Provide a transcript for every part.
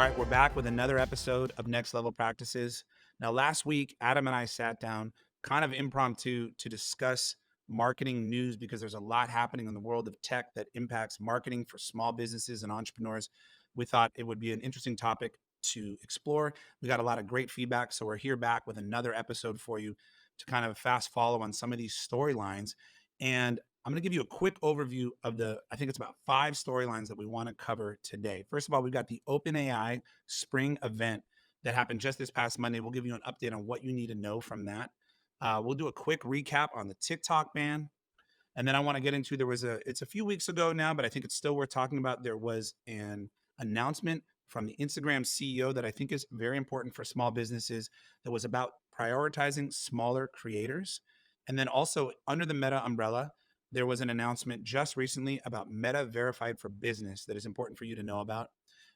All right, we're back with another episode of Next Level Practices. Now, last week, Adam and I sat down kind of impromptu to discuss marketing news because there's a lot happening in the world of tech that impacts marketing for small businesses and entrepreneurs. We thought it would be an interesting topic to explore. We got a lot of great feedback, so we're here back with another episode for you to kind of fast follow on some of these storylines. And I'm going to give you a quick overview of I think it's about 5 storylines that we want to cover today. First of all, we've got the OpenAI spring event that happened just this past Monday. We'll give you an update on what you need to know from that. We'll do a quick recap on the TikTok ban. And then I want to get into, it's a few weeks ago now, but I think it's still worth talking about. There was an announcement from the Instagram CEO that I think is very important for small businesses that was about prioritizing smaller creators. And then also under the Meta umbrella, there was an announcement just recently about Meta Verified for Business that is important for you to know about.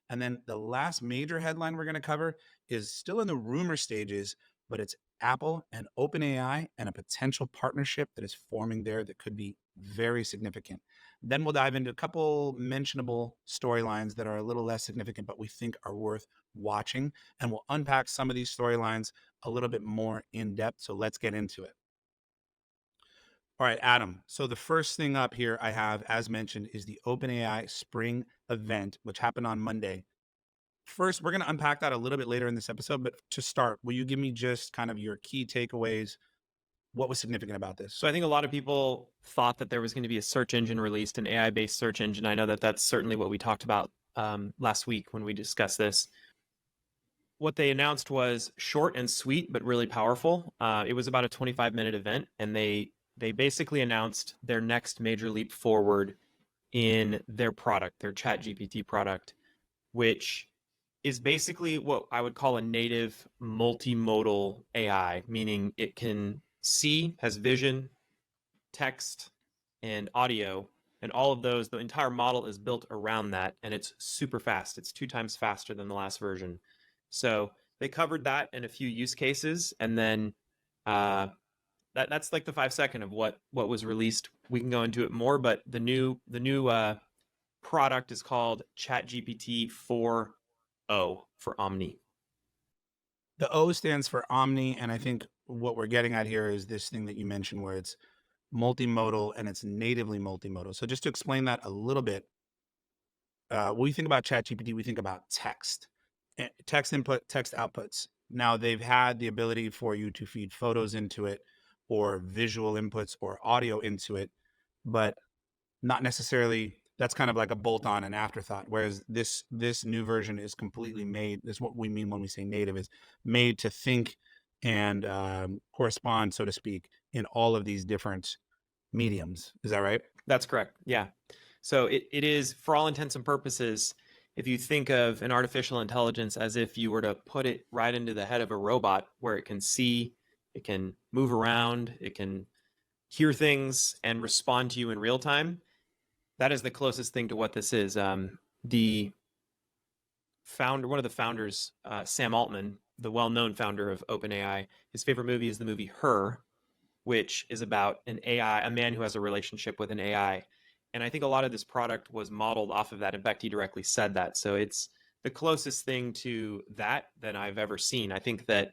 And then the last major headline we're going to cover is still in the rumor stages, but it's Apple and OpenAI and a potential partnership that is forming there that could be very significant. Then we'll dive into a couple mentionable storylines that are a little less significant, but we think are worth watching. And we'll unpack some of these storylines a little bit more in depth. So let's get into it. All right, Adam. So the first thing up here I have, as mentioned, is the OpenAI spring event, which happened on Monday. First, we're going to unpack that a little bit later in this episode. But to start, will you give me just kind of your key takeaways? What was significant about this? So I think a lot of people thought that there was going to be a search engine released, an AI-based search engine. I know that that's certainly what we talked about last week when we discussed this. What they announced was short and sweet, but really powerful. It was about a 25-minute event, and they basically announced their next major leap forward in their product, their ChatGPT product, which is basically what I would call a native multimodal AI, meaning it can see, has vision, text, and audio, and all of those. The entire model is built around that, and it's super fast. It's 2 times faster than the last version. So they covered that in a few use cases, and then that's like the 5-second of what was released. We can go into it more, but the new product is called ChatGPT 4o for Omni. The O stands for Omni, and I think what we're getting at here is this thing that you mentioned where it's multimodal and it's natively multimodal. So just to explain that a little bit, when we think about ChatGPT, we think about text input, text outputs. Now they've had the ability for you to feed photos into it or visual inputs or audio into it, but not necessarily. That's kind of like a bolt on, an afterthought. Whereas this new version is completely made. This is what we mean when we say native, is made to think and correspond, so to speak, in all of these different mediums. Is that right? That's correct. Yeah. So it is, for all intents and purposes, if you think of an artificial intelligence as if you were to put it right into the head of a robot where it can see, it can move around, it can hear things and respond to you in real time, that is the closest thing to what this is. The founder, one of the founders, Sam Altman, the well-known founder of OpenAI, his favorite movie is the movie Her, which is about an AI, a man who has a relationship with an AI. And I think a lot of this product was modeled off of that. In fact, he directly said that. So it's the closest thing to that I've ever seen. I think that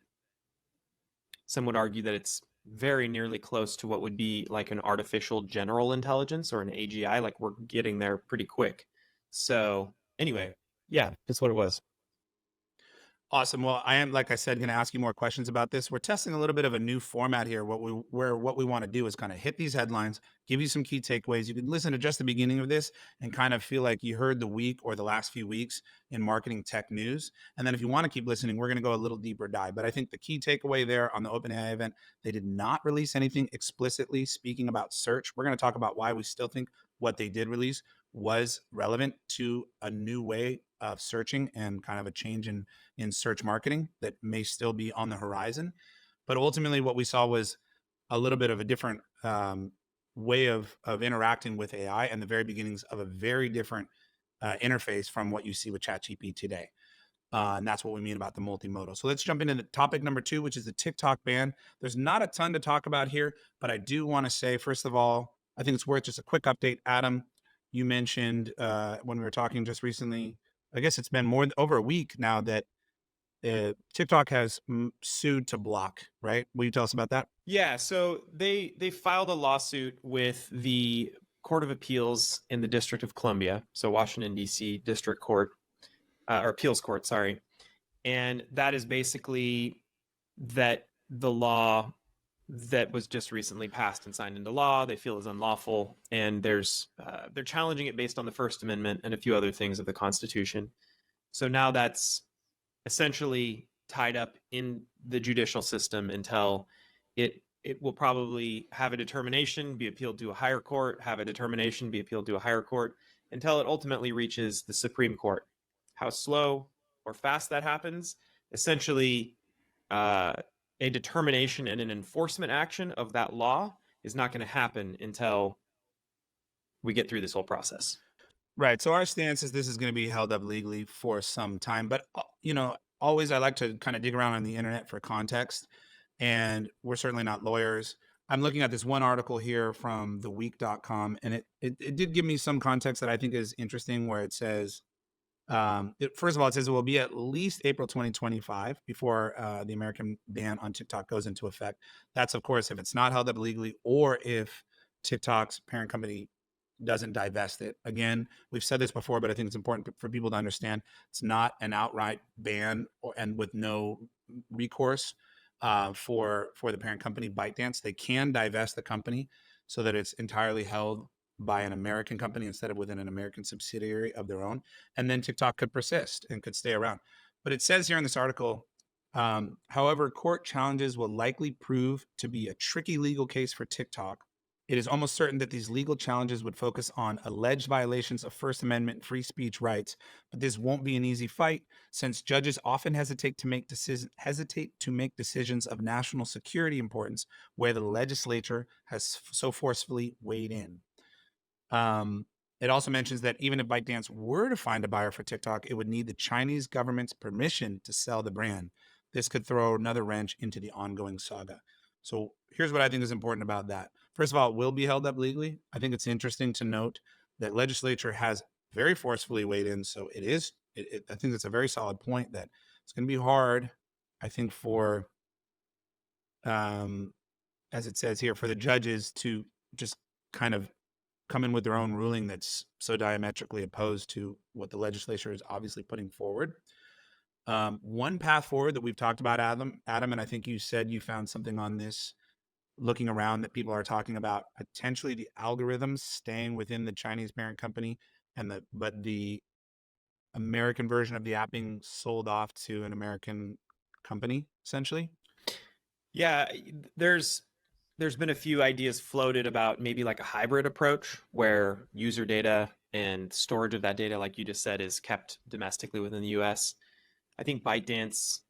some would argue that it's very nearly close to what would be like an artificial general intelligence or an AGI. Like, we're getting there pretty quick. So anyway, yeah, that's what it was. Awesome. Well, I am, like I said, going to ask you more questions about this. We're testing a little bit of a new format here. What we want to do is kind of hit these headlines, give you some key takeaways. You can listen to just the beginning of this and kind of feel like you heard the week or the last few weeks in marketing tech news. And then if you want to keep listening, we're going to go a little deeper dive. But I think the key takeaway there on the OpenAI event, they did not release anything explicitly speaking about search. We're going to talk about why we still think what they did release was relevant to a new way of searching and kind of a change in search marketing that may still be on the horizon. But ultimately what we saw was a little bit of a different way of interacting with AI and the very beginnings of a very different interface from what you see with ChatGPT today. And that's what we mean about the multimodal. So let's jump into the topic number 2, which is the TikTok ban. There's not a ton to talk about here, but I do want to say, first of all, I think it's worth just a quick update. Adam, you mentioned when we were talking just recently I guess it's been over a week now that TikTok has sued to block, right? Will you tell us about that? Yeah, so they filed a lawsuit with the Court of Appeals in the District of Columbia, so Washington D.C. District Court or Appeals Court, sorry, and that is basically that the law that was just recently passed and signed into law they feel is unlawful, and they're challenging it based on the First Amendment and a few other things of the Constitution. So now that's essentially tied up in the judicial system until it will probably have a determination, be appealed to a higher court, have a determination, be appealed to a higher court, until it ultimately reaches the Supreme Court. How slow or fast that happens, essentially, uh, a determination and an enforcement action of that law is not going to happen until we get through this whole process. Right. So our stance is this is going to be held up legally for some time, but always I like to kind of dig around on the internet for context, and we're certainly not lawyers. I'm looking at this one article here from theweek.com, and it did give me some context that I think is interesting, where it says, first of all, it says it will be at least April 2025 before the American ban on TikTok goes into effect. That's, of course, if it's not held up legally or if TikTok's parent company doesn't divest it. Again, we've said this before, but I think it's important for people to understand it's not an outright ban and with no recourse for the parent company, ByteDance. They can divest the company so that it's entirely held by an American company instead of within an American subsidiary of their own. And then TikTok could persist and could stay around. But it says here in this article, however, court challenges will likely prove to be a tricky legal case for TikTok. It is almost certain that these legal challenges would focus on alleged violations of First Amendment free speech rights, but this won't be an easy fight since judges often hesitate to make decisions of national security importance where the legislature has so forcefully weighed in. It also mentions that even if ByteDance were to find a buyer for TikTok, it would need the Chinese government's permission to sell the brand. This could throw another wrench into the ongoing saga. So here's what I think is important about that. First of all, it will be held up legally. I think it's interesting to note that legislature has very forcefully weighed in. So it is, I think that's a very solid point that it's going to be hard, I think, for, as it says here, for the judges to just kind of come in with their own ruling that's so diametrically opposed to what the legislature is obviously putting forward. One path forward that we've talked about, Adam, and I think you said you found something on this looking around that people are talking about potentially the algorithms staying within the Chinese parent company but the American version of the app being sold off to an American company, essentially. Yeah, there's been a few ideas floated about maybe like a hybrid approach where user data and storage of that data, like you just said, is kept domestically within the US. I think ByteDance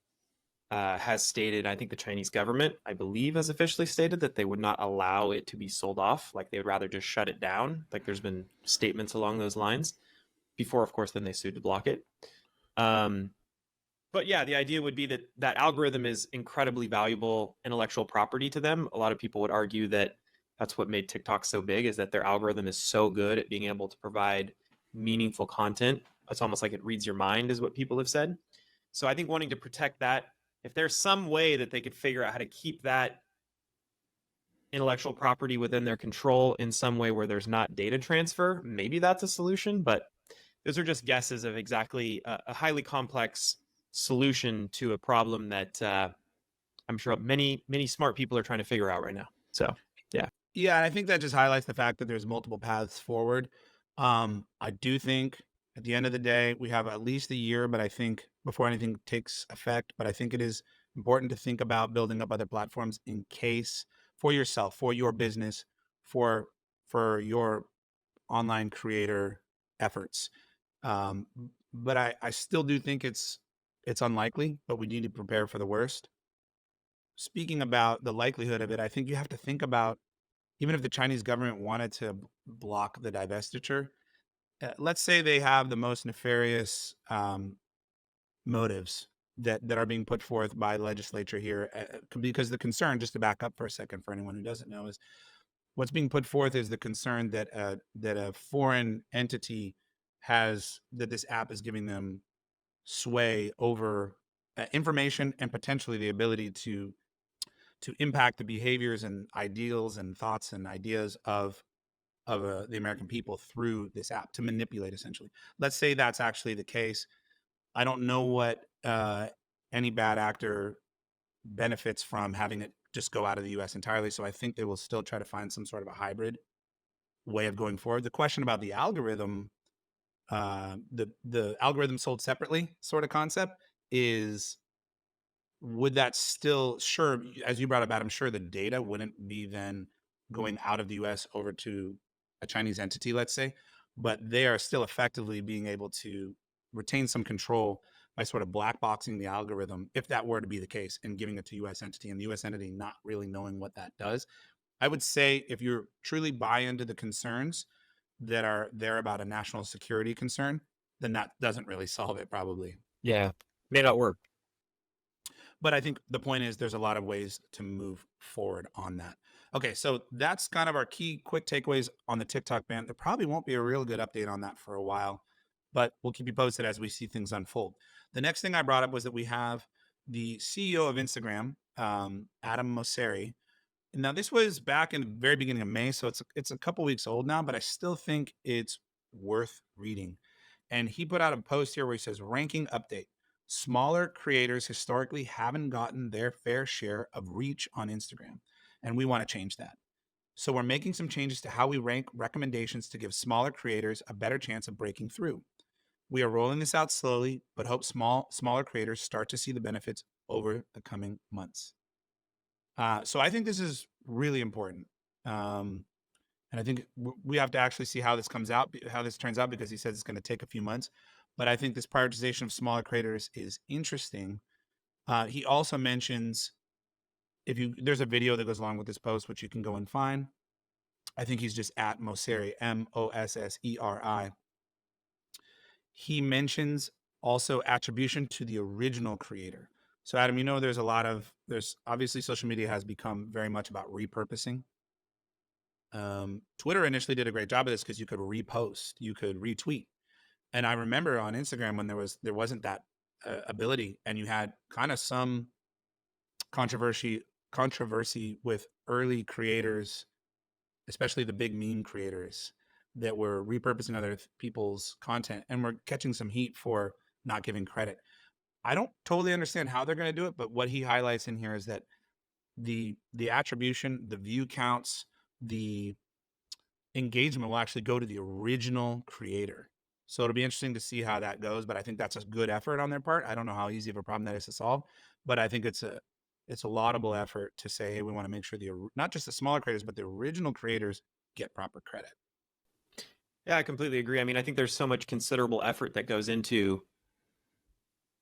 has stated, I think the Chinese government, I believe, has officially stated that they would not allow it to be sold off. Like they would rather just shut it down. Like there's been statements along those lines before, of course, then they sued to block it. Um, but yeah, the idea would be that that algorithm is incredibly valuable intellectual property to them. A lot of people would argue that that's what made TikTok so big, is that their algorithm is so good at being able to provide meaningful content. It's almost like it reads your mind, is what people have said. So I think wanting to protect that, if there's some way that they could figure out how to keep that intellectual property within their control in some way where there's not data transfer, maybe that's a solution. But those are just guesses of exactly a highly complex solution to a problem that I'm sure many smart people are trying to figure out right now. So yeah. Yeah, and I think that just highlights the fact that there's multiple paths forward. I do think at the end of the day, we have at least a year, but I think before anything takes effect, but I think it is important to think about building up other platforms in case for yourself, for your business, for your online creator efforts. Um, but I still do think it's unlikely, but we need to prepare for the worst. Speaking about the likelihood of it, I think you have to think about even if the Chinese government wanted to block the divestiture, let's say they have the most nefarious motives that are being put forth by the legislature here, because the concern, just to back up for a second, for anyone who doesn't know, is what's being put forth is the concern that that a foreign entity that this app is giving them sway over information and potentially the ability to impact the behaviors and ideals and thoughts and ideas of the American people through this app to manipulate essentially. Let's say that's actually the case. I don't know what any bad actor benefits from having it just go out of the US entirely. So I think they will still try to find some sort of a hybrid way of going forward. The question about the algorithm, the algorithm sold separately sort of concept is, would that still, sure, as you brought up, Adam, sure, the data wouldn't be then going out of the US over to a Chinese entity, let's say, but they are still effectively being able to retain some control by sort of black boxing the algorithm, if that were to be the case, and giving it to US entity, and the US entity not really knowing what that does. I would say if you truly buy into the concerns that are there about a national security concern, then that doesn't really solve it probably. Yeah, may not work. But I think the point is there's a lot of ways to move forward on that. Okay, so that's kind of our key quick takeaways on the TikTok ban. There probably won't be a real good update on that for a while, but we'll keep you posted as we see things unfold. The next thing I brought up was that we have the CEO of Instagram, Adam Mosseri. Now, this was back in the very beginning of May, so it's a couple weeks old now, but I still think it's worth reading. And he put out a post here where he says, ranking update. Smaller creators historically haven't gotten their fair share of reach on Instagram, and we want to change that. So we're making some changes to how we rank recommendations to give smaller creators a better chance of breaking through. We are rolling this out slowly, but hope smaller creators start to see the benefits over the coming months. So I think this is really important. And I think we have to actually see how this comes out, how this turns out, because he says it's going to take a few months. But I think this prioritization of smaller creators is interesting. He also mentions, if you there's a video that goes along with this post, which you can go and find. I think he's just at Mosseri, Mosseri. He mentions also attribution to the original creator. So Adam, there's obviously social media has become very much about repurposing. Twitter initially did a great job of this because you could repost, you could retweet. And I remember on Instagram when there wasn't that ability, and you had kind of some controversy with early creators, especially the big meme creators that were repurposing other people's content and were catching some heat for not giving credit. I don't totally understand how they're going to do it, but what he highlights in here is that the attribution, the view counts, the engagement will actually go to the original creator. So it'll be interesting to see how that goes, but I think that's a good effort on their part. I don't know how easy of a problem that is to solve, but I think it's a laudable effort to say, hey, we want to make sure not just the smaller creators, but the original creators get proper credit. Yeah, I completely agree. I mean, I think there's so much considerable effort that goes into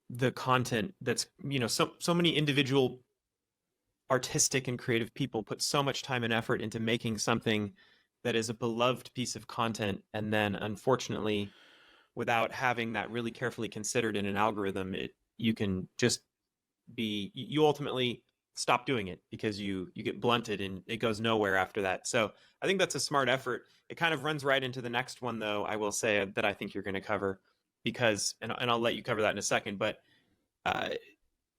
the content that's, so many individual artistic and creative people put so much time and effort into making something that is a beloved piece of content, and then unfortunately, without having that really carefully considered in an algorithm, you can just you ultimately stop doing it because you get blunted and it goes nowhere after that. So I think that's a smart effort. It kind of runs right into the next one, though, I will say, that I think you're going to cover, because and I'll let you cover that in a second, but uh,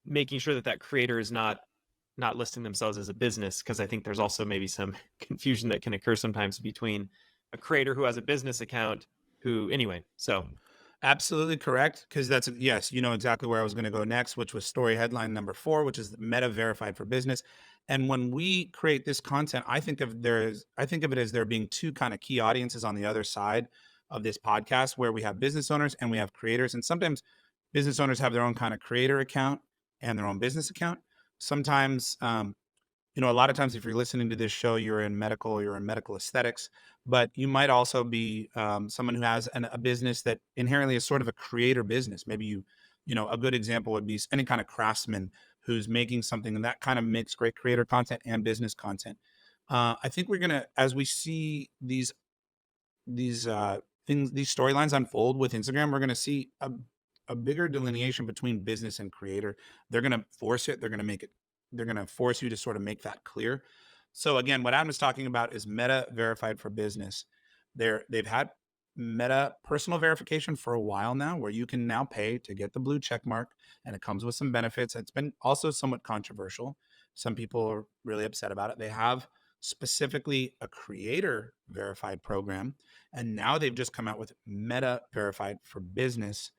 making sure that creator is not listing themselves as a business, because I think there's also maybe some confusion that can occur sometimes between a creator who has a business account who, anyway, so. Absolutely correct. Because yes, you know exactly where I was going to go next, which was story headline number 4, which is Meta verified for business. And when we create this content, I think of it as there being two kind of key audiences on the other side of this podcast, where we have business owners and we have creators. And sometimes business owners have their own kind of creator account and their own business account. Sometimes a lot of times if you're listening to this show, you're in medical aesthetics, but you might also be someone who has a business that inherently is sort of a creator business. Maybe a good example would be any kind of craftsman who's making something, and that kind of makes great creator content and business content. I think we're going to, as we see these things, these storylines unfold with Instagram, we're going to see a bigger delineation between business and creator. They're going to force it. They're going to force you to sort of make that clear. So again, what Adam is talking about is Meta verified for business. They've had Meta personal verification for a while now, where you can now pay to get the blue check mark, and it comes with some benefits. It's been also somewhat controversial. Some people are really upset about it. They have specifically a creator verified program, and now they've just come out with Meta verified for business,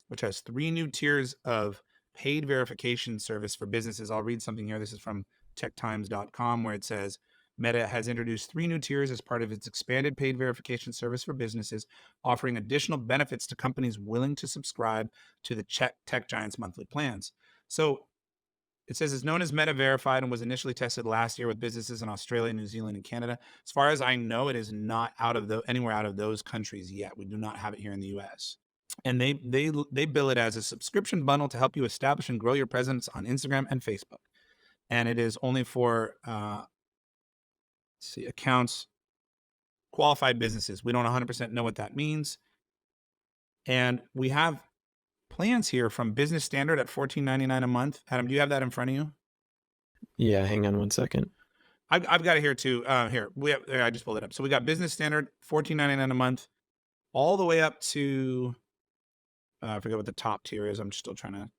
which has 3 new tiers of paid verification service for businesses. I'll read something here. This is from techtimes.com, where it says Meta has introduced 3 new tiers as part of its expanded paid verification service for businesses, offering additional benefits to companies willing to subscribe to the tech giant's monthly plans. So it says it's known as Meta Verified and was initially tested last year with businesses in Australia, New Zealand, and Canada. As far as I know, it is not anywhere out of those countries yet. We do not have it here in the US. And they bill it as a subscription bundle to help you establish and grow your presence on Instagram and Facebook. And it is only for accounts, qualified businesses. We don't 100% know what that means. And we have plans here from Business Standard at $14.99 a month. Adam, do you have that in front of you? Yeah, hang on one second. I've got it here too. Here I just pulled it up. So we got Business Standard, $14.99 a month, all the way up to I forget what the top tier is. I'm still trying to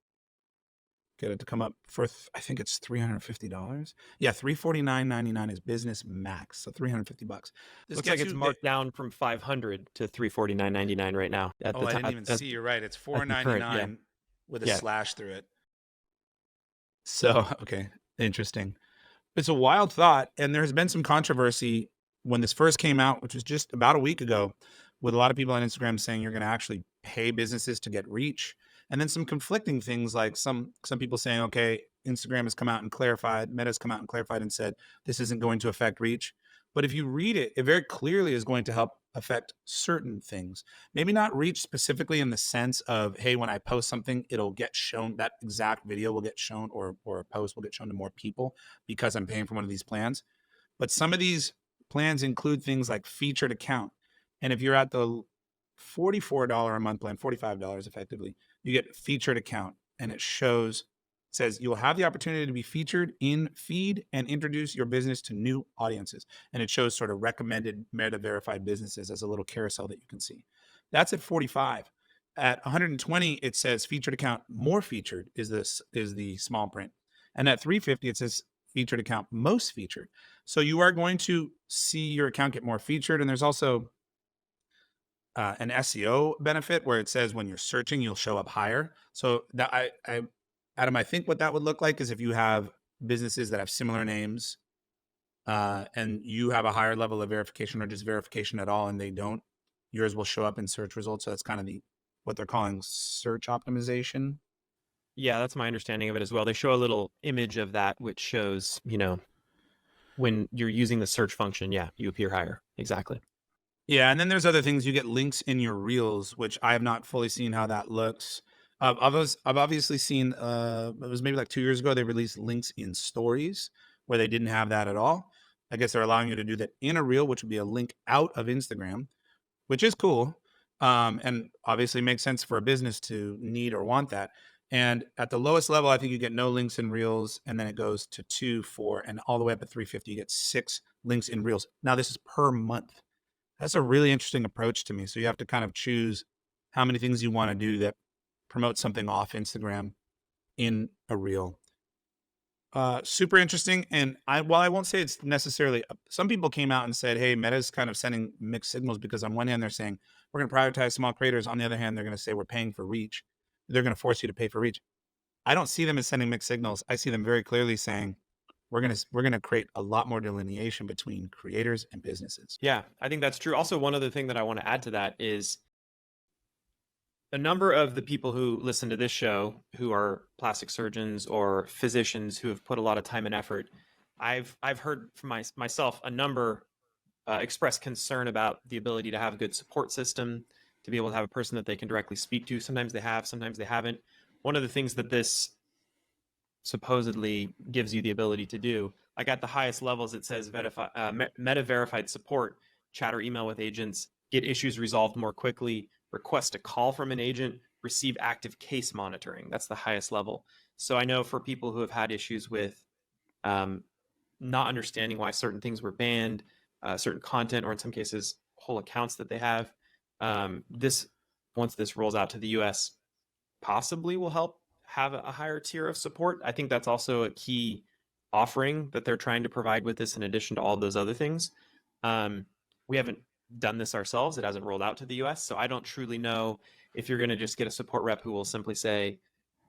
get it to come up for I think it's $350. Yeah, $349.99 is Business Max, so $350. This Looks like it's marked down from $500 to $349.99 right now. I didn't even see. You're right. It's $499 with a slash through it. So okay, interesting. It's a wild thought, and there has been some controversy when this first came out, which was just about a week ago, with a lot of people on Instagram saying you're going to actually pay businesses to get reach, and then some conflicting things like some people saying, okay, Instagram has come out and clarified, Meta's come out and clarified and said this isn't going to affect reach. But if you read it, it very clearly is going to help affect certain things. Maybe not reach specifically in the sense of, hey, when I post something, it'll get shown, that exact video will get shown, or a post will get shown to more people because I'm paying for one of these plans. But some of these plans include things like featured account. And if you're at the $44 a month plan, $45 effectively, you get featured account, and it says you'll have the opportunity to be featured in feed and introduce your business to new audiences. And it shows sort of recommended Meta verified businesses as a little carousel that you can see. That's at 45. At 120, it says featured account more featured is the small print. And at 350, it says featured account most featured. So you are going to see your account get more featured. And there's also an SEO benefit where it says when you're searching, you'll show up higher. So that Adam, I think what that would look like is if you have businesses that have similar names and you have a higher level of verification or just verification at all, and they don't, yours will show up in search results. So that's kind of what they're calling search optimization. Yeah, that's my understanding of it as well. They show a little image of that, which shows, when you're using the search function, you appear higher. Exactly. Yeah, and then there's other things. You get links in your reels, which I have not fully seen how that looks. I've obviously seen, it was maybe like 2 years ago, they released links in stories where they didn't have that at all. I guess they're allowing you to do that in a reel, which would be a link out of Instagram, which is cool. And obviously makes sense for a business to need or want that. And at the lowest level, I think you get no links in reels, and then it goes to 2, 4, and all the way up at 350, you get 6 links in reels. Now this is per month. That's a really interesting approach to me. So you have to kind of choose how many things you want to do that promote something off Instagram in a reel. Super interesting. And while I won't say it's necessarily, some people came out and said, hey, Meta's kind of sending mixed signals, because on one hand, they're saying we're going to prioritize small creators. On the other hand, they're going to say we're paying for reach. They're going to force you to pay for reach. I don't see them as sending mixed signals. I see them very clearly saying we're going to create a lot more delineation between creators and businesses. Yeah, I think that's true. Also, one other thing that I want to add to that is a number of the people who listen to this show, who are plastic surgeons or physicians who have put a lot of time and effort, I've heard from myself a number express concern about the ability to have a good support system, to be able to have a person that they can directly speak to. Sometimes they have, sometimes they haven't. One of the things that this supposedly gives you the ability to do, like at the highest levels, it says Meta verified support, chat or email with agents, get issues resolved more quickly, request a call from an agent, receive active case monitoring. That's the highest level. So I know for people who have had issues with not understanding why certain things were banned, certain content, or in some cases, whole accounts that they have, This once this rolls out to the US, possibly will help have a higher tier of support. I think that's also a key offering that they're trying to provide with this in addition to all those other things. We haven't done this ourselves. It hasn't rolled out to the US. So I don't truly know if you're going to just get a support rep who will simply say,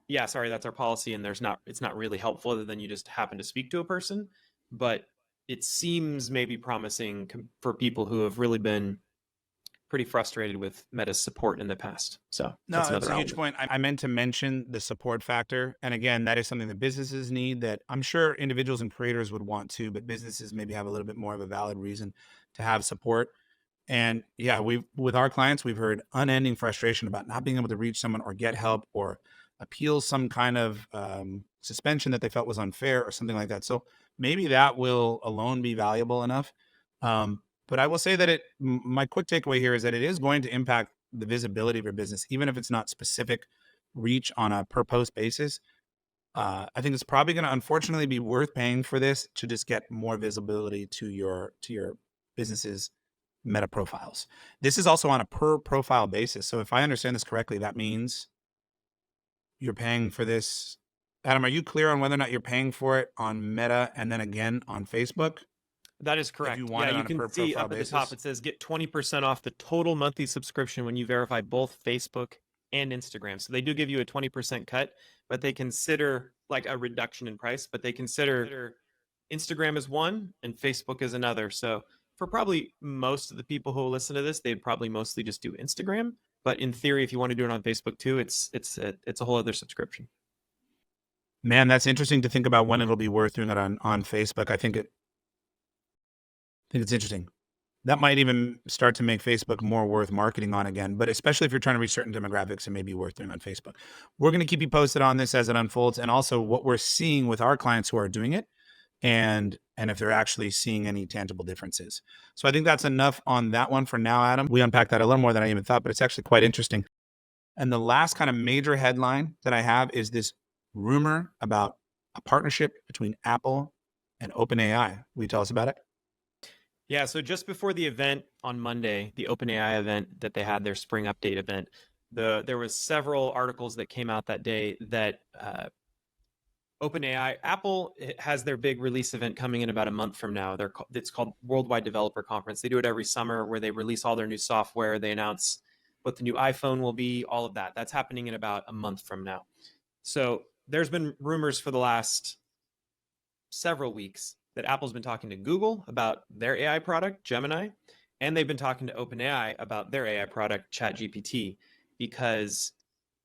yeah, sorry, that's our policy. And it's not really helpful other than you just happen to speak to a person. But it seems maybe promising for people who have really been pretty frustrated with Meta's support in the past. So No, that's that's another a huge element. point. I meant to mention the support factor. And again, that is something that businesses need that I'm sure individuals and creators would want to, but businesses maybe have a little bit more of a valid reason to have support. And yeah, we've with our clients, we've heard unending frustration about not being able to reach someone or get help or appeal some kind of suspension that they felt was unfair or something like that. So maybe that will alone be valuable enough. But I will say that my quick takeaway here is that it is going to impact the visibility of your business, even if it's not specific reach on a per post basis. I think it's probably going to unfortunately be worth paying for this to just get more visibility to your business's meta profiles. This is also on a per profile basis. So if I understand this correctly, that means you're paying for this. Adam, are you clear on whether or not you're paying for it on Meta and then again on Facebook That is if you correct. want Yeah, it you on a can per see profile up at the top basis? it says get 20% off the total monthly subscription when you verify both Facebook and Instagram. So they do give you a 20% cut, but they consider like a reduction in price, but they consider Instagram as one and Facebook as another. So for probably most of the people who will listen to this, they'd probably mostly just do Instagram. But in theory, if you want to do it on Facebook too, it's a whole other subscription. Man, that's interesting to think about when it'll be worth doing it on Facebook. I think it's interesting. That might even start to make Facebook more worth marketing on again, but especially if you're trying to reach certain demographics, it may be worth doing on Facebook. We're going to keep you posted on this as it unfolds and also what we're seeing with our clients who are doing it and if they're actually seeing any tangible differences. So I think that's enough on that one for now, Adam. We unpacked that a little more than I even thought, but it's actually quite interesting. And the last kind of major headline that I have is this rumor about a partnership between Apple and OpenAI. Will you tell us about it? Yeah, so just before the event on Monday, the OpenAI event that they had, their spring update event, there was several articles that came out that day that OpenAI, Apple has their big release event coming in about a month from now. It's called Worldwide Developer Conference. They do it every summer where they release all their new software. They announce what the new iPhone will be, all of that. That's happening in about a month from now. So there's been rumors for the last several weeks that Apple's been talking to Google about their AI product, Gemini, and they've been talking to OpenAI about their AI product, ChatGPT, because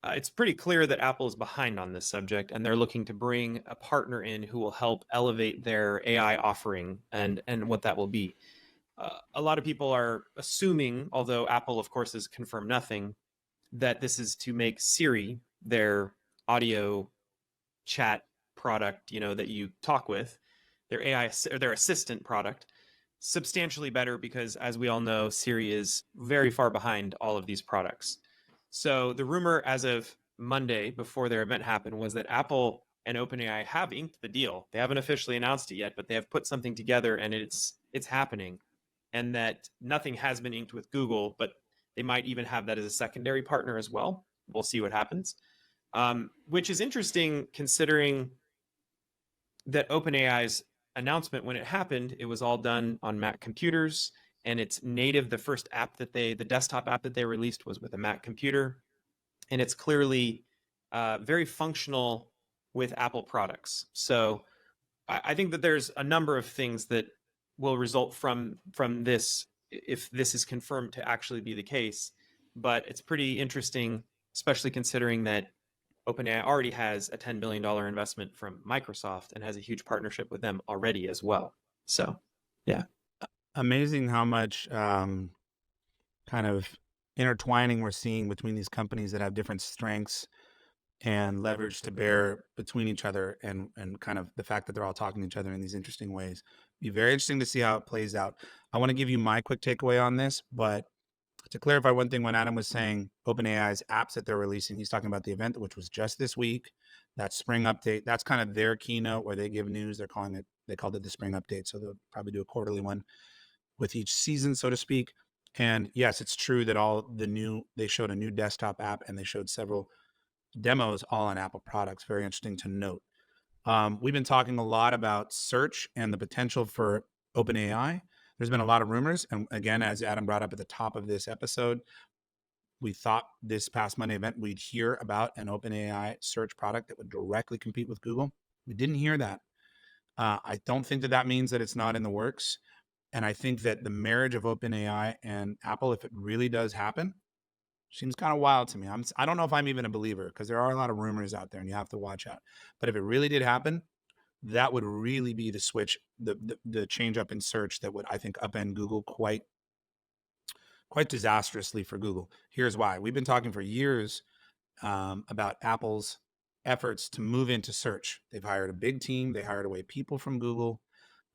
it's pretty clear that Apple is behind on this subject, and they're looking to bring a partner in who will help elevate their AI offering and what that will be. A lot of people are assuming, although Apple, of course, has confirmed nothing, that this is to make Siri their audio chat product, that you talk with, their AI or their assistant product, substantially better because, as we all know, Siri is very far behind all of these products. So the rumor as of Monday before their event happened was that Apple and OpenAI have inked the deal. They haven't officially announced it yet, but they have put something together and it's happening. And that nothing has been inked with Google, but they might even have that as a secondary partner as well. We'll see what happens. Which is interesting considering that OpenAI's announcement, when it happened, it was all done on Mac computers, and it's native. The first app the desktop app that they released was with a Mac computer, and it's clearly very functional with Apple products. So I think that there's a number of things that will result from this if this is confirmed to actually be the case. But it's pretty interesting, especially considering that OpenAI already has a $10 billion investment from Microsoft and has a huge partnership with them already as well. So, yeah. Amazing how much kind of intertwining we're seeing between these companies that have different strengths and leverage to bear between each other and kind of the fact that they're all talking to each other in these interesting ways. Be very interesting to see how it plays out. I want to give you my quick takeaway on this, but to clarify one thing, when Adam was saying OpenAI's apps that they're releasing, he's talking about the event, which was just this week, that spring update. That's kind of their keynote where they give news. They called it the spring update. So they'll probably do a quarterly one with each season, so to speak. And yes, it's true that they showed a new desktop app and they showed several demos all on Apple products. Very interesting to note. We've been talking a lot about search and the potential for OpenAI. There's been a lot of rumors. And again, as Adam brought up at the top of this episode, we thought this past Monday event we'd hear about an OpenAI search product that would directly compete with Google. We didn't hear that. I don't think that that means that it's not in the works. And I think that the marriage of OpenAI and Apple, if it really does happen, seems kind of wild to me. I don't know if I'm even a believer because there are a lot of rumors out there and you have to watch out. But if it really did happen, that would really be the switch, the change up in search that would, I think, upend Google quite disastrously for Google. Here's why. We've been talking for years about Apple's efforts to move into search. They've hired a big team. They hired away people from Google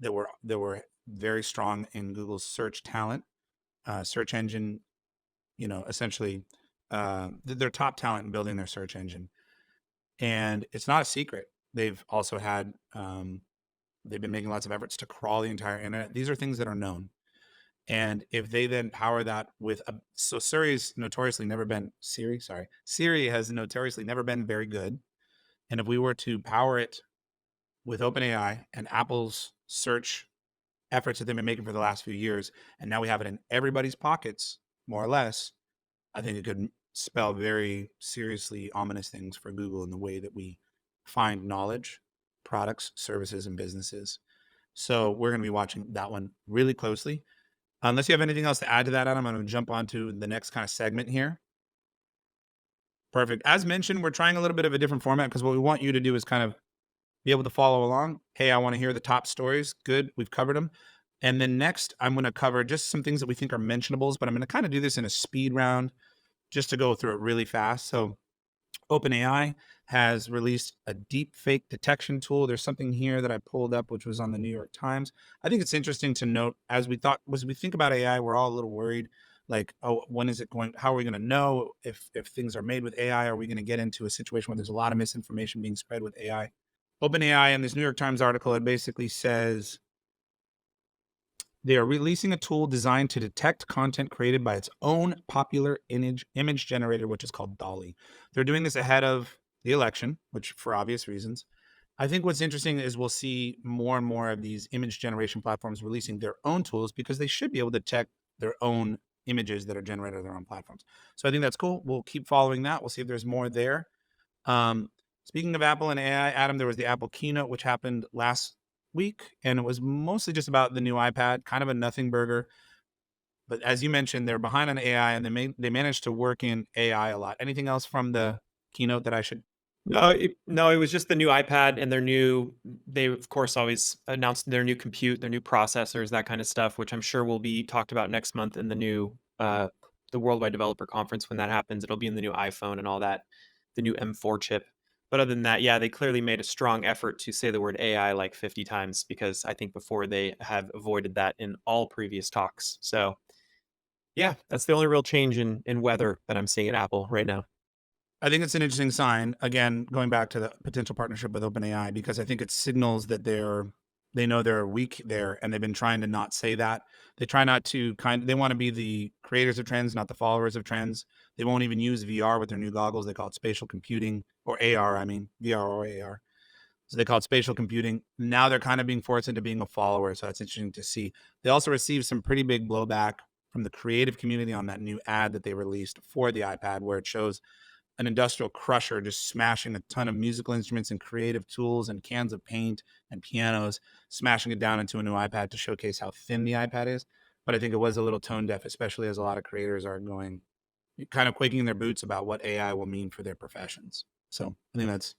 that were very strong in Google's search talent, search engine. Essentially, their top talent in building their search engine. And it's not a secret. They've also had they've been making lots of efforts to crawl the entire internet. These are things that are known. And if they then power that with Siri has notoriously never been very good. And if we were to power it with OpenAI and Apple's search efforts that they've been making for the last few years, and now we have it in everybody's pockets, more or less, I think it could spell very seriously ominous things for Google in the way that we find knowledge, products, services, and businesses. So we're going to be watching that one really closely. Unless you have anything else to add to that, Adam, I'm going to jump on to the next kind of segment here. Perfect. As mentioned, we're trying a little bit of a different format because what we want you to do is kind of be able to follow along. Hey, I want to hear the top stories. Good. We've covered them. And then next, I'm going to cover just some things that we think are mentionables, but I'm going to kind of do this in a speed round just to go through it really fast. So OpenAI has released a deep fake detection tool. There's something here that I pulled up, which was on the New York Times. I think it's interesting to note as we think about AI, we're all a little worried. Like, oh, when is it going? How are we going to know if things are made with AI? Are we going to get into a situation where there's a lot of misinformation being spread with AI? OpenAI in this New York Times article, it basically says they are releasing a tool designed to detect content created by its own popular image generator, which is called Dolly. They're doing this ahead of the election, which for obvious reasons. I think what's interesting is we'll see more and more of these image generation platforms releasing their own tools because they should be able to detect their own images that are generated on their own platforms. So I think that's cool. We'll keep following that. We'll see if there's more there. Speaking of Apple and AI, Adam, there was the Apple keynote, which happened last week, and it was mostly just about the new iPad, kind of a nothing burger. But as you mentioned, they're behind on AI, and they managed to work in AI a lot. Anything else from the keynote that I should? No, it was just the new iPad and they of course always announced their new compute, their new processors, that kind of stuff, which I'm sure will be talked about next month in the Worldwide Developer Conference when that happens. It'll be in the new iPhone and all that, the new M4 chip. But other than that, yeah, they clearly made a strong effort to say the word AI like 50 times because I think before they have avoided that in all previous talks. So yeah, that's the only real change in weather that I'm seeing at Apple right now. I think it's an interesting sign. Again, going back to the potential partnership with OpenAI, because I think it signals that they know they're weak there, and they've been trying to not say that. They try not to they want to be the creators of trends, not the followers of trends. They won't even use VR with their new goggles. They call it spatial computing or AR. I mean, VR or AR. So they call it spatial computing. Now they're kind of being forced into being a follower. So that's interesting to see. They also received some pretty big blowback from the creative community on that new ad that they released for the iPad, where it shows an industrial crusher just smashing a ton of musical instruments and creative tools and cans of paint and pianos, smashing it down into a new iPad to showcase how thin the iPad is. But I think it was a little tone deaf, especially as a lot of creators are going kind of quaking in their boots about what AI will mean for their professions. So I think that's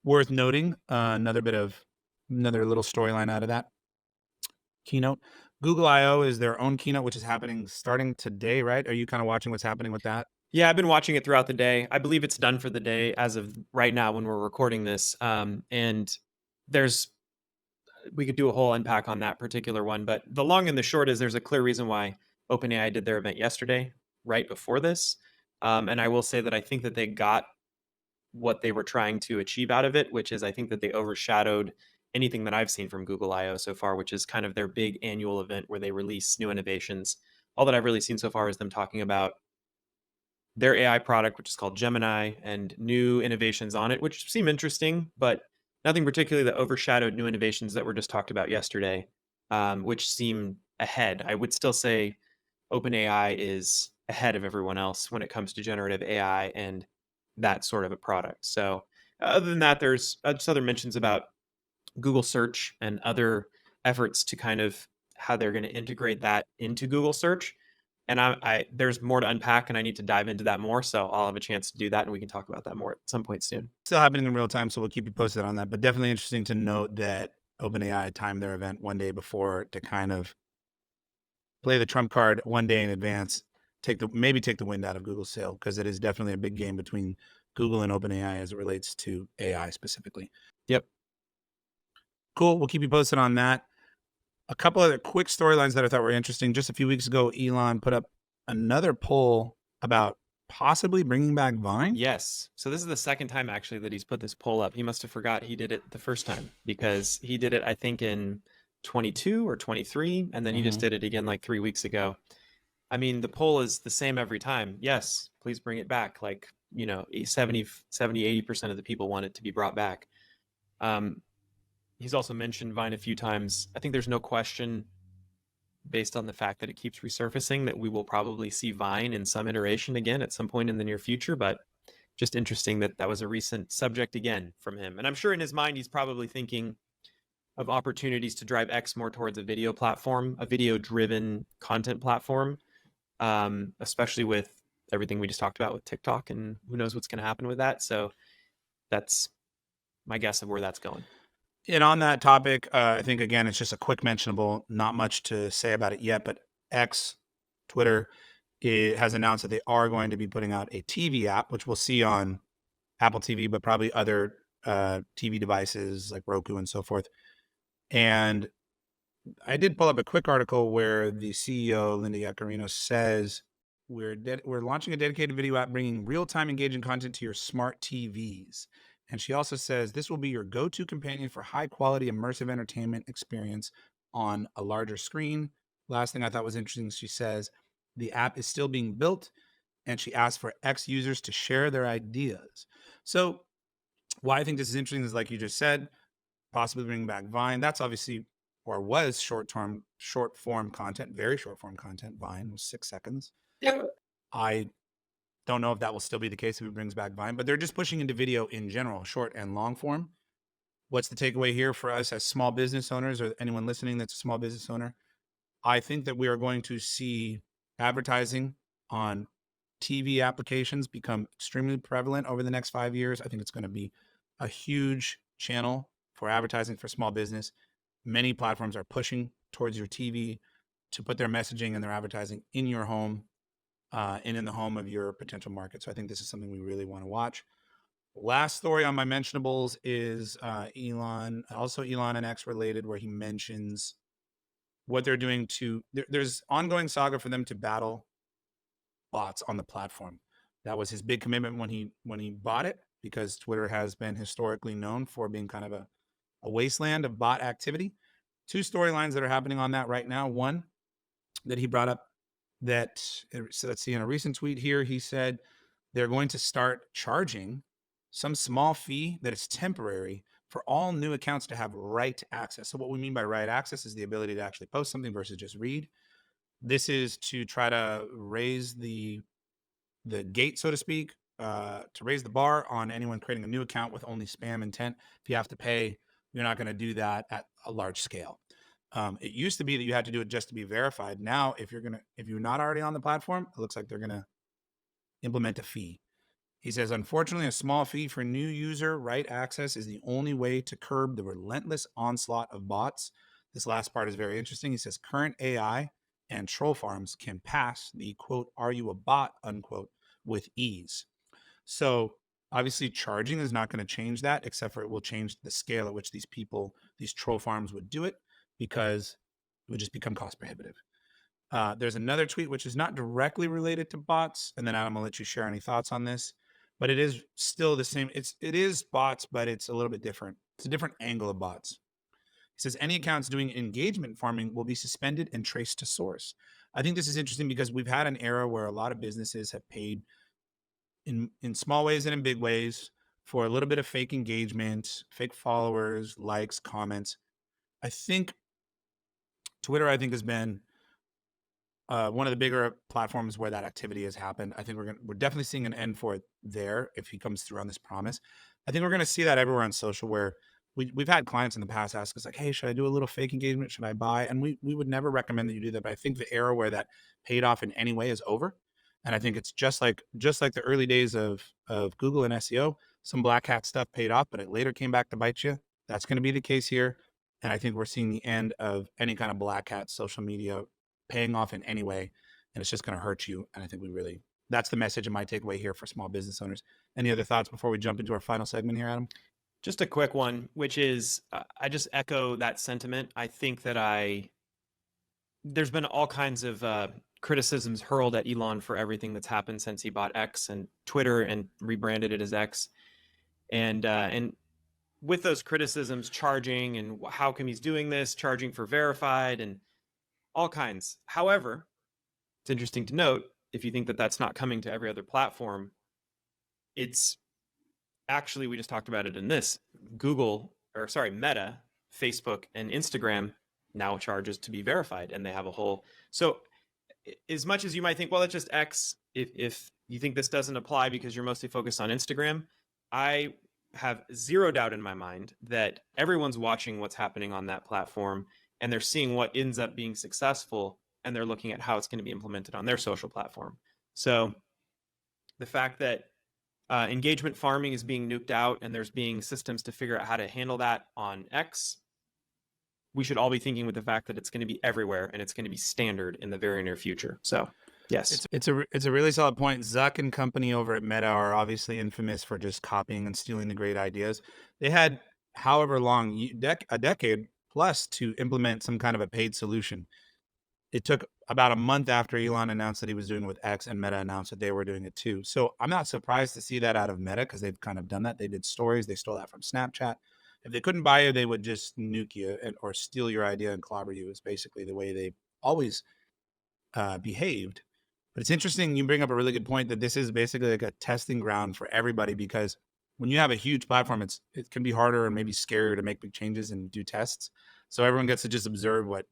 worth noting. Another little storyline out of that keynote. Google I/O is their own keynote, which is happening starting today, right? Are you kind of watching what's happening with that? Yeah, I've been watching it throughout the day. I believe it's done for the day as of right now when we're recording this. And there's we could do a whole unpack on that particular one, but the long and the short is there's a clear reason why OpenAI did their event yesterday, right before this. And I will say that I think that they got what they were trying to achieve out of it, which is I think that they overshadowed anything that I've seen from Google I/O so far, which is kind of their big annual event where they release new innovations all that I've really seen so far is them talking about their AI product, which is called Gemini, and new innovations on it, which seem interesting, but nothing particularly that overshadowed new innovations that were just talked about yesterday, which seem ahead. I would still say OpenAI is ahead of everyone else when it comes to generative AI and that sort of a product. So, other than that, there's just other mentions about Google search and other efforts to kind of how they're going to integrate that into Google search. And there's more to unpack and I need to dive into that more. So I'll have a chance to do that and we can talk about that more at some point soon. Still happening in real time, so we'll keep you posted on that. But definitely interesting to note that OpenAI timed their event one day before to kind of play the trump card one day in advance, maybe take the wind out of Google's sail, because it is definitely a big game between Google and OpenAI as it relates to AI specifically. Yep. Cool. We'll keep you posted on that. A couple other quick storylines that I thought were interesting. Just a few weeks ago, Elon put up another poll about possibly bringing back Vine. Yes. So this is the second time actually that he's put this poll up. He must have forgot he did it the first time because he did it, I think, in 22 or 23, and then he just did it again like 3 weeks ago. I mean, the poll is the same every time. Yes, please bring it back. Like, 70, 80% of the people want it to be brought back. He's also mentioned Vine a few times. I think there's no question, based on the fact that it keeps resurfacing, that we will probably see Vine in some iteration again at some point in the near future. But just interesting that that was a recent subject again from him. And I'm sure in his mind, he's probably thinking of opportunities to drive X more towards a video platform, a video-driven content platform, especially with everything we just talked about with TikTok, and who knows what's going to happen with that. So that's my guess of where that's going. And on that topic, I think, again, it's just a quick mentionable, not much to say about it yet, but X, Twitter, has announced that they are going to be putting out a TV app, which we'll see on Apple TV, but probably other TV devices like Roku and so forth. And I did pull up a quick article where the CEO, Linda Yaccarino, says we're launching a dedicated video app bringing real-time engaging content to your smart TVs. And she also says this will be your go-to companion for high-quality immersive entertainment experience on a larger screen. Last thing I thought was interesting, she says the app is still being built, and she asked for X users to share their ideas. So why I think this is interesting is, like you just said, possibly bringing back Vine. That's obviously, or was, short form content, very short form content. Vine was 6 seconds. Yeah. I don't know if that will still be the case if it brings back Vine, but they're just pushing into video in general, short and long form. What's the takeaway here for us as small business owners, or anyone listening that's a small business owner? I think that we are going to see advertising on TV applications become extremely prevalent over the next 5 years. I think it's going to be a huge channel for advertising for small business. Many platforms are pushing towards your TV to put their messaging and their advertising in your home and in the home of your potential market. So I think this is something we really want to watch. Last story on my mentionables is Elon and X related, where he mentions what they're doing there's ongoing saga for them to battle bots on the platform. That was his big commitment when he bought it, because Twitter has been historically known for being kind of a wasteland of bot activity. Two storylines that are happening on that right now. One that he brought up, so let's see, in a recent tweet here, he said they're going to start charging some small fee that is temporary for all new accounts to have write access. So what we mean by write access is the ability to actually post something versus just read. This is to try to raise the gate, so to speak, to raise the bar on anyone creating a new account with only spam intent. If you have to pay, you're not going to do that at a large scale. It used to be that you had to do it just to be verified. Now, if you're not already on the platform, it looks like they're going to implement a fee. He says, unfortunately, a small fee for new user write access is the only way to curb the relentless onslaught of bots. This last part is very interesting. He says, current AI and troll farms can pass the quote, "Are you a bot?" unquote, with ease. So obviously charging is not going to change that, except for it will change the scale at which these troll farms would do it, because it would just become cost prohibitive. There's another tweet which is not directly related to bots, and then Adam, I'll let you share any thoughts on this, but it is still the same. It is bots, but it's a little bit different. It's a different angle of bots. He says any accounts doing engagement farming will be suspended and traced to source. I think this is interesting because we've had an era where a lot of businesses have paid in small ways and in big ways for a little bit of fake engagement, fake followers, likes, comments. I think Twitter, I think, has been one of the bigger platforms where that activity has happened. I think we're definitely seeing an end for it there if he comes through on this promise. I think we're going to see that everywhere on social where we've had clients in the past ask us like, hey, should I do a little fake engagement? Should I buy? And we would never recommend that you do that. But I think the era where that paid off in any way is over. And I think it's just like the early days of Google and SEO, some black hat stuff paid off, but it later came back to bite you. That's going to be the case here. And I think we're seeing the end of any kind of black hat social media paying off in any way, and it's just going to hurt you. And I think that's the message and my takeaway here for small business owners. Any other thoughts before we jump into our final segment here, Adam? Just a quick one, which is I just echo that sentiment. I think that there's been all kinds of criticisms hurled at Elon for everything that's happened since he bought X and Twitter and rebranded it as X. And with those criticisms, charging and how come he's doing this, charging for verified and all kinds. However, it's interesting to note if you think that that's not coming to every other platform, it's actually, we just talked about it in this Meta, Facebook, and Instagram now charges to be verified, and they have a whole. So, as much as you might think, well, it's just X, if you think this doesn't apply because you're mostly focused on Instagram, I have zero doubt in my mind that everyone's watching what's happening on that platform and they're seeing what ends up being successful and they're looking at how it's going to be implemented on their social platform. So the fact that engagement farming is being nuked out and there's being systems to figure out how to handle that on X, we should all be thinking with the fact that it's going to be everywhere and it's going to be standard in the very near future. So yes, it's a really solid point. Zuck and company over at Meta are obviously infamous for just copying and stealing the great ideas. They had however long a decade plus to implement some kind of a paid solution. It took about a month after Elon announced that he was doing it with X and Meta announced that they were doing it too. So I'm not surprised to see that out of Meta because they've kind of done that. They did stories. They stole that from Snapchat. If they couldn't buy you, they would just nuke you or steal your idea and clobber you is basically the way they've always behaved. But it's interesting. You bring up a really good point that this is basically like a testing ground for everybody because when you have a huge platform, it can be harder and maybe scarier to make big changes and do tests. So everyone gets to just observe what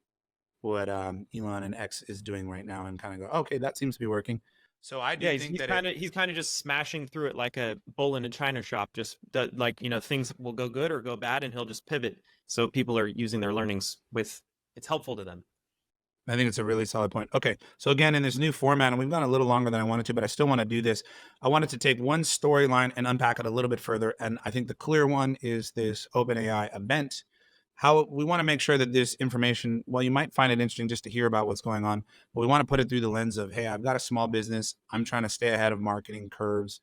Elon and X is doing right now and kind of go, okay, that seems to be working. So I do think he's kind of just smashing through it like a bull in a china shop. Just like things will go good or go bad, and he'll just pivot. So people are using their learnings it's helpful to them. I think it's a really solid point. Okay, so again, in this new format, and we've gone a little longer than I wanted to, but I still want to do this. I wanted to take one storyline and unpack it a little bit further, and I think the clear one is this OpenAI event. How we want to make sure that this information, well, you might find it interesting just to hear about what's going on, but we want to put it through the lens of, hey, I've got a small business. I'm trying to stay ahead of marketing curves.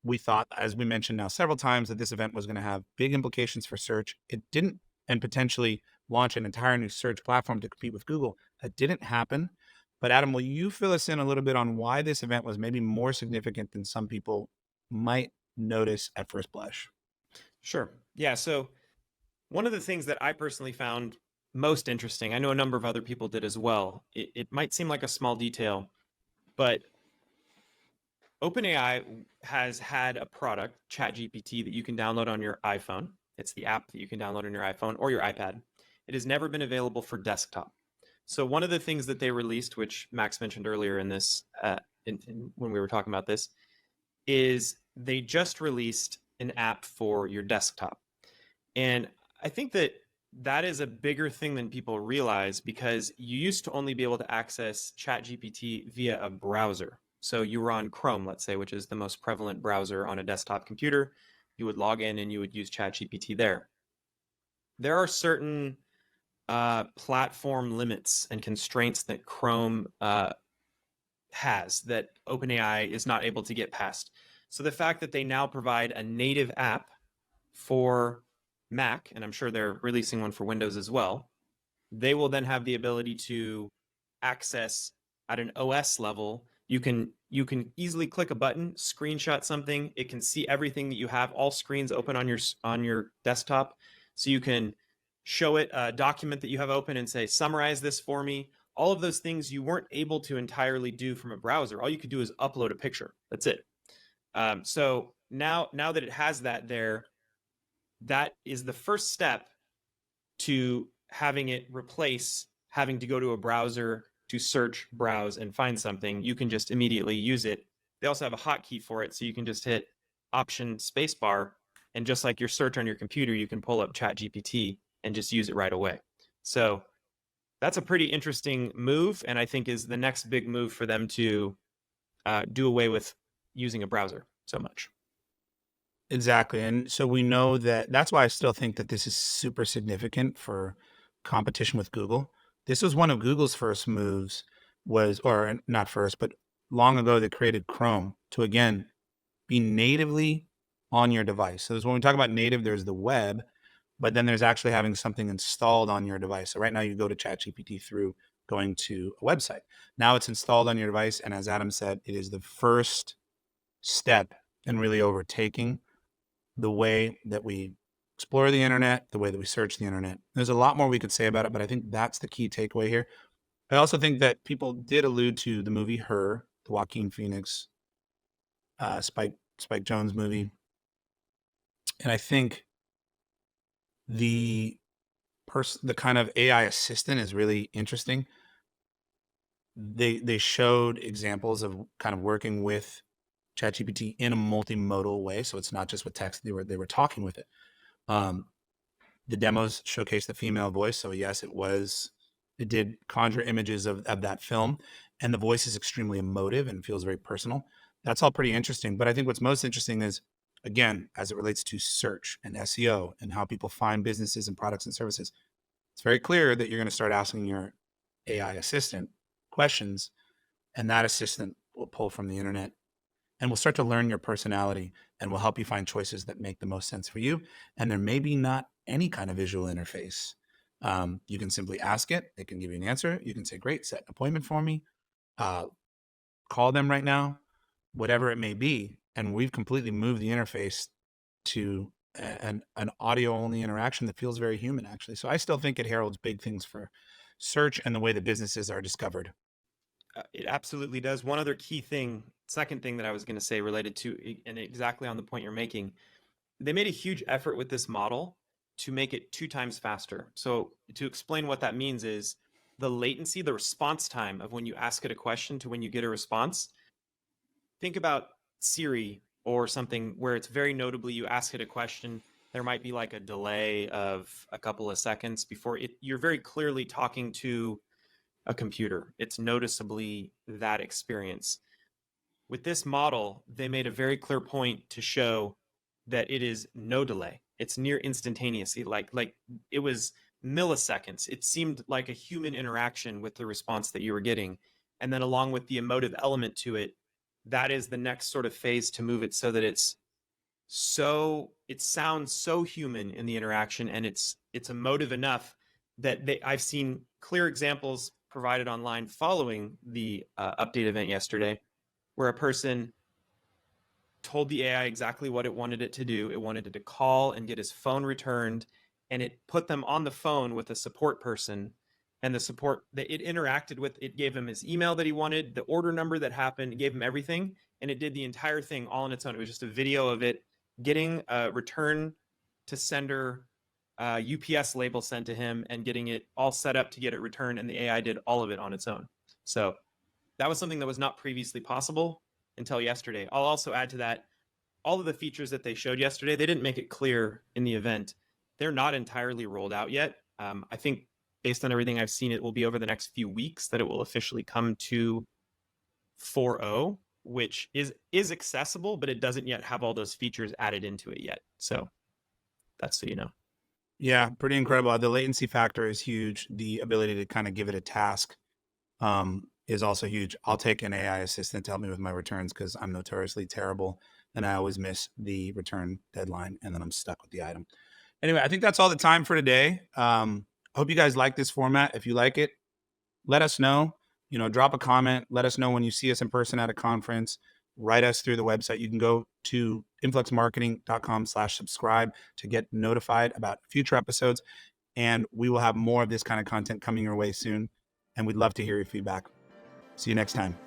We thought, as we mentioned now several times, that this event was going to have big implications for search. It didn't, and potentially launch an entire new search platform to compete with Google. That didn't happen. But Adam, will you fill us in a little bit on why this event was maybe more significant than some people might notice at first blush? Sure. Yeah. So one of the things that I personally found most interesting, I know a number of other people did as well. It might seem like a small detail, but OpenAI has had a product, ChatGPT, that you can download on your iPhone. It's the app that you can download on your iPhone or your iPad. It has never been available for desktop. So one of the things that they released, which Max mentioned earlier in this, when we were talking about this, is they just released an app for your desktop. And I think that is a bigger thing than people realize because you used to only be able to access ChatGPT via a browser. So you were on Chrome, let's say, which is the most prevalent browser on a desktop computer. You would log in and you would use ChatGPT there. There are certain platform limits and constraints that Chrome has that OpenAI is not able to get past. So the fact that they now provide a native app for Mac, and I'm sure they're releasing one for Windows as well, they will then have the ability to access at an OS level. You can easily click a button, screenshot something. It can see everything that you have, all screens open on your desktop. So you can show it a document that you have open and say, summarize this for me, All of those things you weren't able to entirely do from a browser. All you could do is upload a picture. That's it. So now that it has that there, that is the first step to having it replace having to go to a browser to search, browse, and find something. You can just immediately use it. They also have a hotkey for it, so you can just hit Option Spacebar, and just like your search on your computer, you can pull up ChatGPT and just use it right away. So that's a pretty interesting move, and I think is the next big move for them to do away with using a browser so much. Exactly. And so we know that that's why I still think that this is super significant for competition with Google. This was one of Google's first moves was, or not first, but long ago they created Chrome to again be natively on your device. So when we talk about native, there's the web, but then there's actually having something installed on your device. So right now you go to ChatGPT through going to a website. Now it's installed on your device. And as Adam said, it is the first step in really overtaking the way that we explore the internet, the way that we search the internet. There's a lot more we could say about it, but I think that's the key takeaway here. I also think that people did allude to the movie Her, the Joaquin Phoenix, Spike Jones movie, and I think the the kind of AI assistant is really interesting. They showed examples of kind of working with ChatGPT in a multimodal way, so it's not just with text. They were talking with it. Um, the demos showcase the female voice. So yes, it did conjure images of that film, and the voice is extremely emotive and feels very personal. That's all pretty interesting. But I think what's most interesting is, again, as it relates to search and SEO and how people find businesses and products and services, it's very clear that you're going to start asking your AI assistant questions, and that assistant will pull from the internet and will start to learn your personality and will help you find choices that make the most sense for you. And there may be not any kind of visual interface. You can simply ask it can give you an answer. You can say, great, set an appointment for me, uh, call them right now, whatever it may be. And we've completely moved the interface to an audio only interaction that feels very human, actually. So I still think it heralds big things for search and the way that businesses are discovered. It absolutely does. One other key thing, second thing that I was going to say related to, and exactly on the point you're making, they made a huge effort with this model to make it 2 times faster. So to explain what that means is the latency, the response time of when you ask it a question to when you get a response. Think about Siri or something where it's very notably you ask it a question, there might be like a delay of a couple of seconds before you're very clearly talking to a computer. It's noticeably that experience. With this model, they made a very clear point to show that it is no delay. It's near instantaneously, like it was milliseconds. It seemed like a human interaction with the response that you were getting. And then along with the emotive element to it, that is the next sort of phase to move it so that it sounds so human in the interaction, and it's emotive enough that I've seen clear examples provided online following the update event yesterday where a person told the AI exactly what it wanted it to do. It wanted it to call and get his phone returned, and it put them on the phone with a support person. And the support that it interacted with, it gave him his email that he wanted, the order number that happened, it gave him everything, and it did the entire thing all on its own. It was just a video of it getting a return to sender UPS label sent to him and getting it all set up to get it returned, and the AI did all of it on its own. So that was something that was not previously possible until yesterday. I'll also add to that, all of the features that they showed yesterday, they didn't make it clear in the event. They're not entirely rolled out yet. I think based on everything I've seen, it will be over the next few weeks that it will officially come to 4.0, which is accessible, but it doesn't yet have all those features added into it yet. So that's so you know. Yeah, pretty incredible. The latency factor is huge. The ability to kind of give it a task is also huge. I'll take an AI assistant to help me with my returns because I'm notoriously terrible and I always miss the return deadline and then I'm stuck with the item. Anyway, I think that's all the time for today. I hope you guys like this format. If you like it, let us know. Drop a comment. Let us know when you see us in person at a conference. Write us through the website. You can go to influxmarketing.com/subscribe to get notified about future episodes. And we will have more of this kind of content coming your way soon. and we'd love to hear your feedback. See you next time.